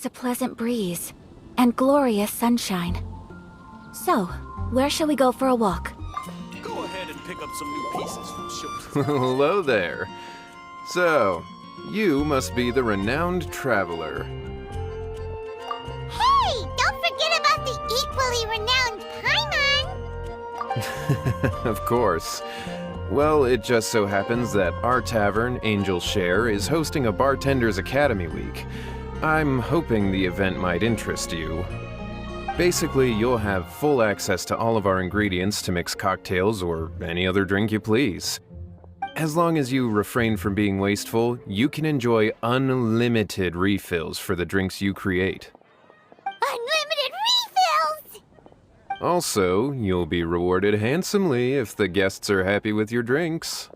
there's a pleasant breeze and glorious sunshine. So, where shall we go for a walk? Go ahead and pick up some new pieces from shows. Hello there. So, you must be the renowned traveler. Hey, don't forget about the equally renowned Paimon! Of course. Well, it just so happens that our tavern, Angel Share, is hosting a Bartender's Academy Week. I'm hoping the event might interest you. Basically, you'll have full access to all of our ingredients to mix cocktails or any other drink you please. As long as you refrain from being wasteful, you can enjoy unlimited refills for the drinks you create. Unlimited refills! Also, you'll be rewarded handsomely if the guests are happy with your drinks.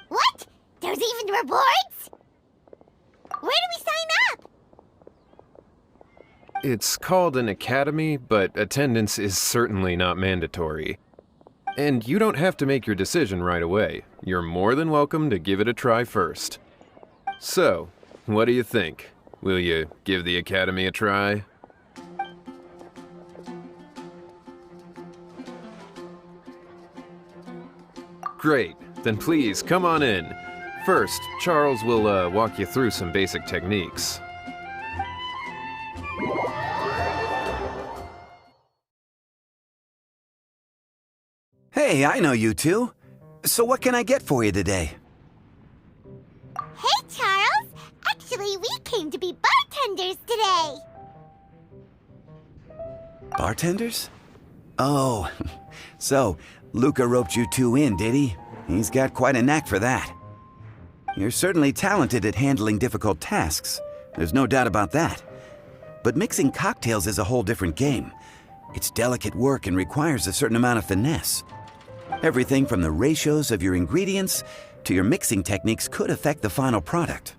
What? There's even rewards? Where do we sign up? It's called an academy, but attendance is certainly not mandatory. And you don't have to make your decision right away. You're more than welcome to give it a try first. So, what do you think? Will you give the academy a try? Great, then please come on in. First, Charles will walk you through some basic techniques. Hey, I know you two. So what can I get for you today? Hey, Charles! Actually, we came to be bartenders today! Bartenders? Oh, so Luca roped you two in, did he? He's got quite a knack for that. You're certainly talented at handling difficult tasks. There's no doubt about that. But mixing cocktails is a whole different game. It's delicate work and requires a certain amount of finesse. Everything from the ratios of your ingredients to your mixing techniques could affect the final product.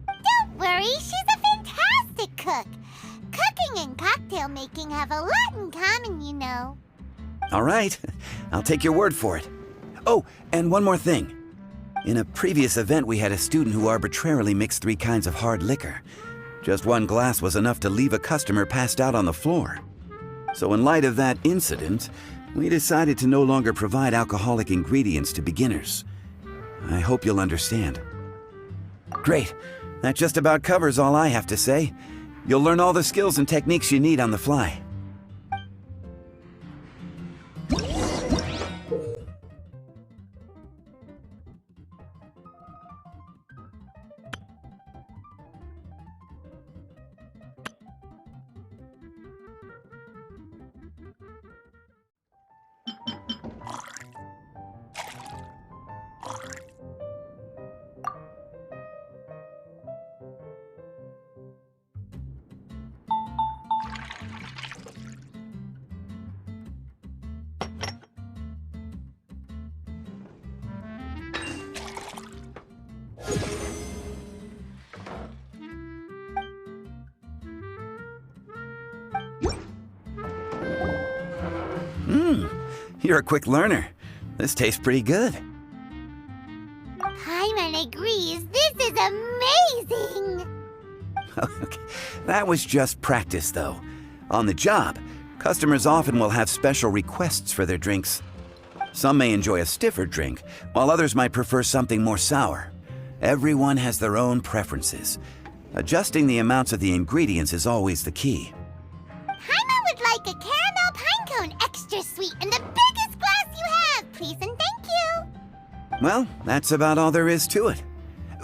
Don't worry, she's a fantastic cook. Cooking and cocktail making have a lot in common, you know. All right, I'll take your word for it. Oh, and one more thing. In a previous event, we had a student who arbitrarily mixed 3 kinds of hard liquor. Just 1 glass was enough to leave a customer passed out on the floor. So in light of that incident, we decided to no longer provide alcoholic ingredients to beginners. I hope you'll understand. Great. That just about covers all I have to say. You'll learn all the skills and techniques you need on the fly. You're a quick learner. This tastes pretty good. Paimon agrees. This is amazing! Okay. That was just practice, though. On the job, customers often will have special requests for their drinks. Some may enjoy a stiffer drink, while others might prefer something more sour. Everyone has their own preferences. Adjusting the amounts of the ingredients is always the key. Paimon would like a caramel pine cone extra sweet in the biggest glass you have, please and thank you! Well, that's about all there is to it.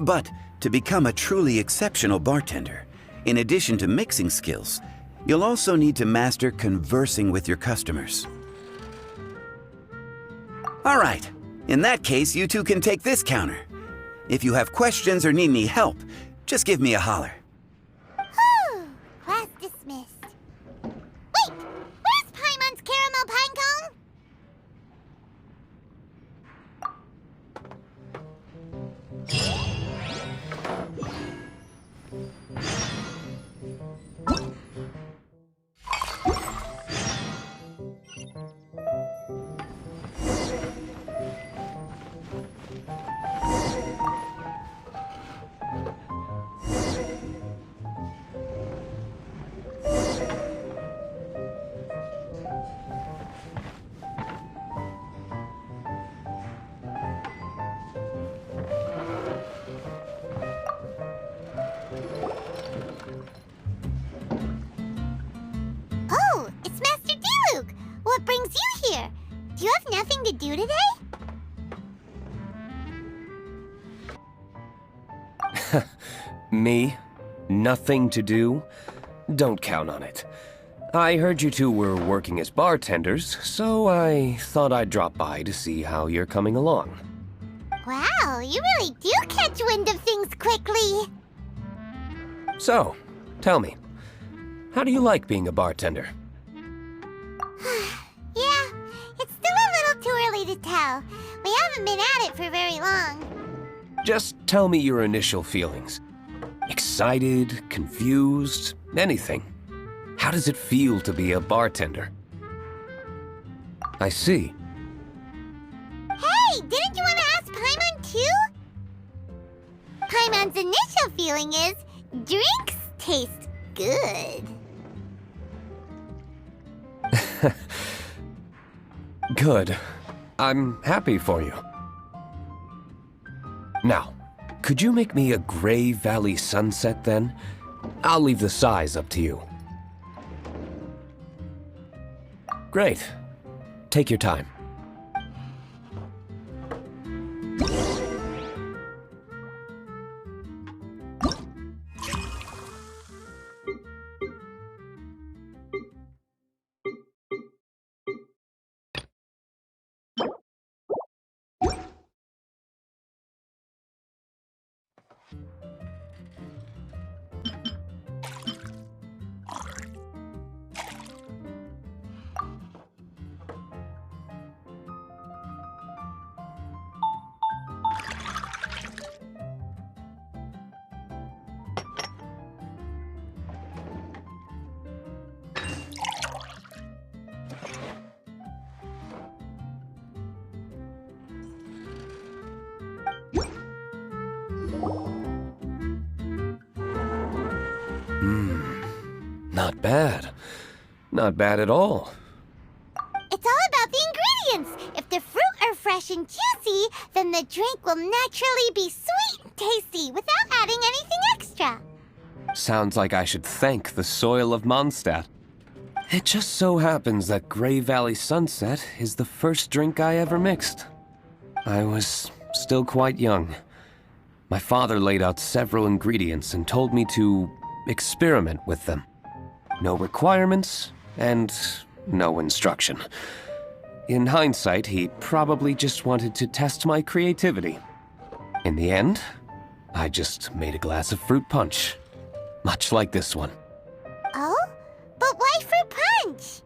But to become a truly exceptional bartender, in addition to mixing skills, you'll also need to master conversing with your customers. All right, in that case, you two can take this counter. If you have questions or need any help, just give me a holler. Whew, class dismissed. Wait, where's Paimon's caramel pine cone? Do you have nothing to do today? Me? Nothing to do? Don't count on it. I heard you two were working as bartenders, so I thought I'd drop by to see how you're coming along. Wow, you really do catch wind of things quickly. So, tell me, how do you like being a bartender? Yeah, it's still a little too early to tell. We haven't been at it for very long. Just tell me your initial feelings. Excited, confused, anything. How does it feel to be a bartender? I see. Hey, didn't you want to ask Paimon too? Paimon's initial feeling is, drinks taste good. Good. I'm happy for you. Now, could you make me a Gray Valley sunset then? I'll leave the size up to you. Great. Take your time. Not bad. Not bad at all. It's all about the ingredients. If the fruit are fresh and juicy, then the drink will naturally be sweet and tasty without adding anything extra. Sounds like I should thank the soil of Mondstadt. It just so happens that Gray Valley Sunset is the first drink I ever mixed. I was still quite young. My father laid out several ingredients and told me to experiment with them. No requirements and no instruction. In hindsight, he probably just wanted to test my creativity. In the end, I just made a glass of fruit punch. Much like this one. Oh? But why fruit punch?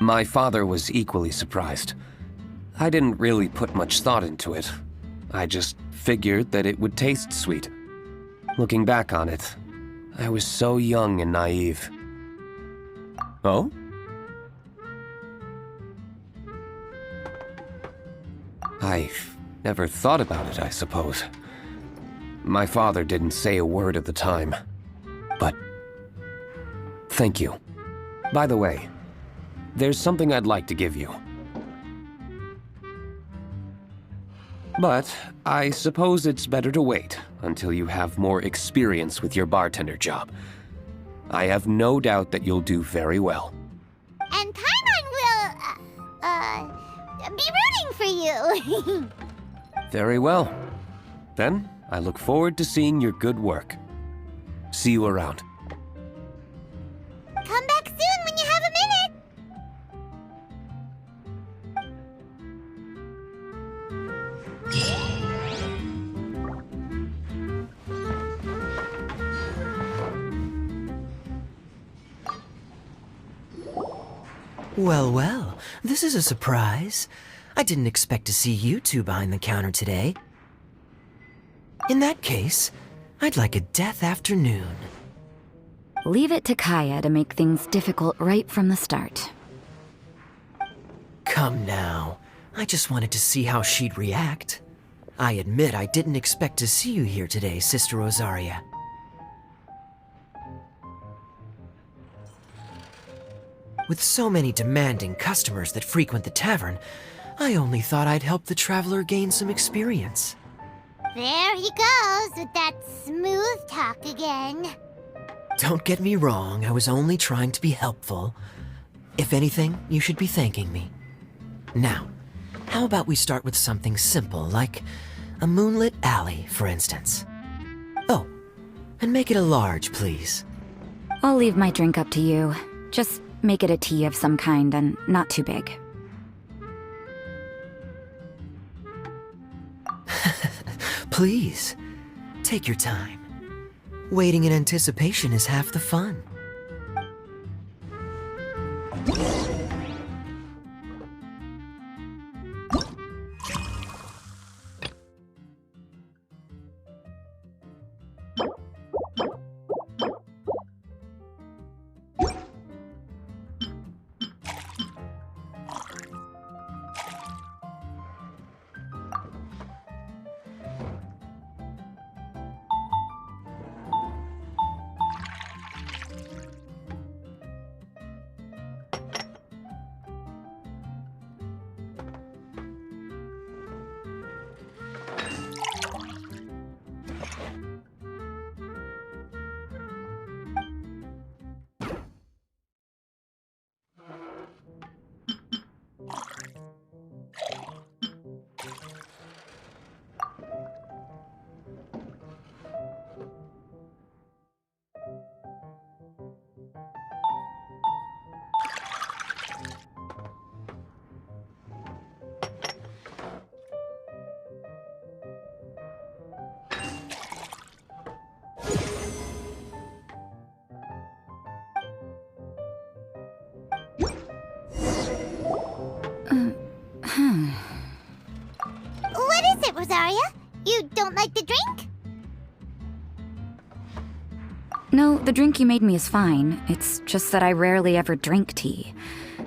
My father was equally surprised. I didn't really put much thought into it. I just figured that it would taste sweet. Looking back on it, I was so young and naive. Oh? I've never thought about it, I suppose. My father didn't say a word at the time. But thank you. By the way, there's something I'd like to give you. But I suppose it's better to wait until you have more experience with your bartender job. I have no doubt that you'll do very well. And Paimon will, be rooting for you. Very well. Then, I look forward to seeing your good work. See you around. Come back soon when you have a minute. Well, well, this is a surprise. I didn't expect to see you two behind the counter today. In that case, I'd like a death afternoon. Leave it to Kaya to make things difficult right from the start. Come now. I just wanted to see how she'd react. I admit I didn't expect to see you here today, Sister Rosaria. With so many demanding customers that frequent the tavern, I only thought I'd help the traveler gain some experience. There he goes with that smooth talk again. Don't get me wrong, I was only trying to be helpful. If anything, you should be thanking me. Now, how about we start with something simple, like a moonlit alley, for instance? Oh, and make it a large, please. I'll leave my drink up to you. Just make it a tea of some kind and not too big. Please, take your time. Waiting in anticipation is half the fun. What is it, Rosaria? You don't like the drink? No, the drink you made me is fine. It's just that I rarely ever drink tea.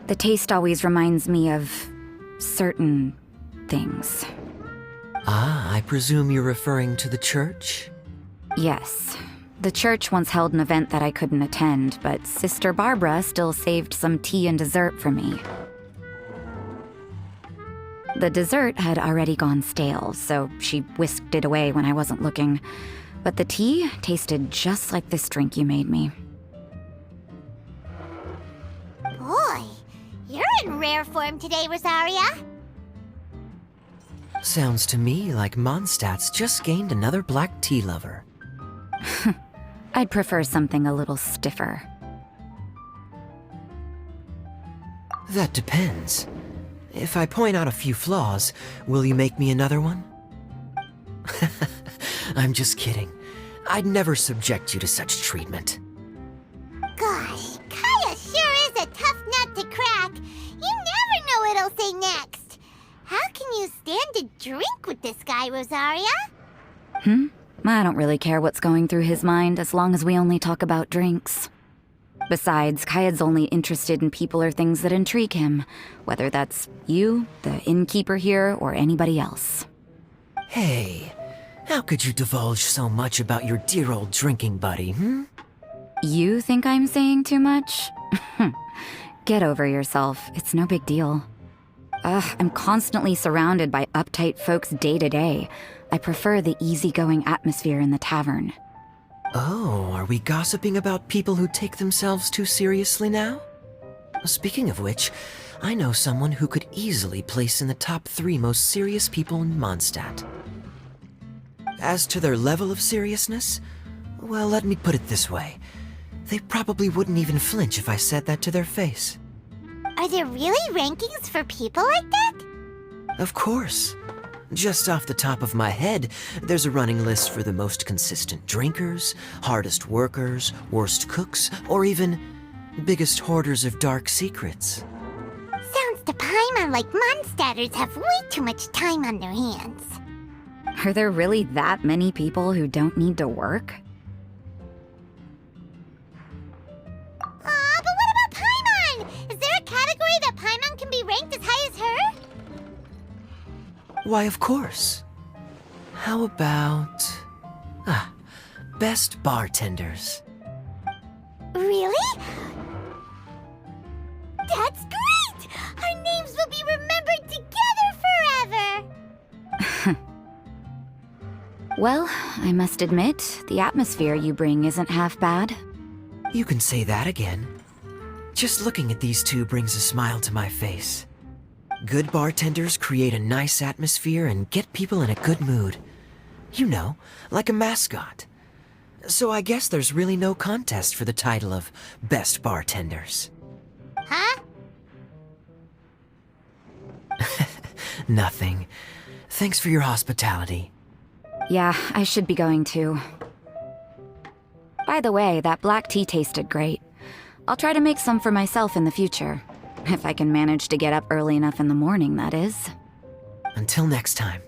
The taste always reminds me of certain things. Ah, I presume you're referring to the church? Yes. The church once held an event that I couldn't attend, but Sister Barbara still saved some tea and dessert for me. The dessert had already gone stale, so she whisked it away when I wasn't looking. But the tea tasted just like this drink you made me. Boy, you're in rare form today, Rosaria. Sounds to me like Mondstadt's just gained another black tea lover. I'd prefer something a little stiffer. That depends. If I point out a few flaws, will you make me another one? I'm just kidding. I'd never subject you to such treatment. Gosh, Kaya sure is a tough nut to crack. You never know what he'll say next. How can you stand to drink with this guy, Rosaria? I don't really care what's going through his mind as long as we only talk about drinks. Besides, Kayad's only interested in people or things that intrigue him, whether that's you, the innkeeper here, or anybody else. Hey, how could you divulge so much about your dear old drinking buddy, You think I'm saying too much? Get over yourself. It's no big deal. I'm constantly surrounded by uptight folks day to day. I prefer the easygoing atmosphere in the tavern. Oh, are we gossiping about people who take themselves too seriously now? Speaking of which, I know someone who could easily place in the top 3 most serious people in Mondstadt. As to their level of seriousness, well, let me put it this way. They probably wouldn't even flinch if I said that to their face. Are there really rankings for people like that? Of course. Just off the top of my head, there's a running list for the most consistent drinkers, hardest workers, worst cooks, or even biggest hoarders of dark secrets. Sounds to Paimon like Mondstadters have way too much time on their hands. Are there really that many people who don't need to work? But what about Paimon? Is there a category that Paimon can be ranked as high as her? Why, of course. How about... best bartenders. Really? That's great! Our names will be remembered together forever! Well, I must admit, the atmosphere you bring isn't half bad. You can say that again. Just looking at these two brings a smile to my face. Good bartenders create a nice atmosphere and get people in a good mood. You know, like a mascot. So I guess there's really no contest for the title of Best Bartenders. Huh? Nothing. Thanks for your hospitality. Yeah, I should be going too. By the way, that black tea tasted great. I'll try to make some for myself in the future. If I can manage to get up early enough in the morning, that is. Until next time.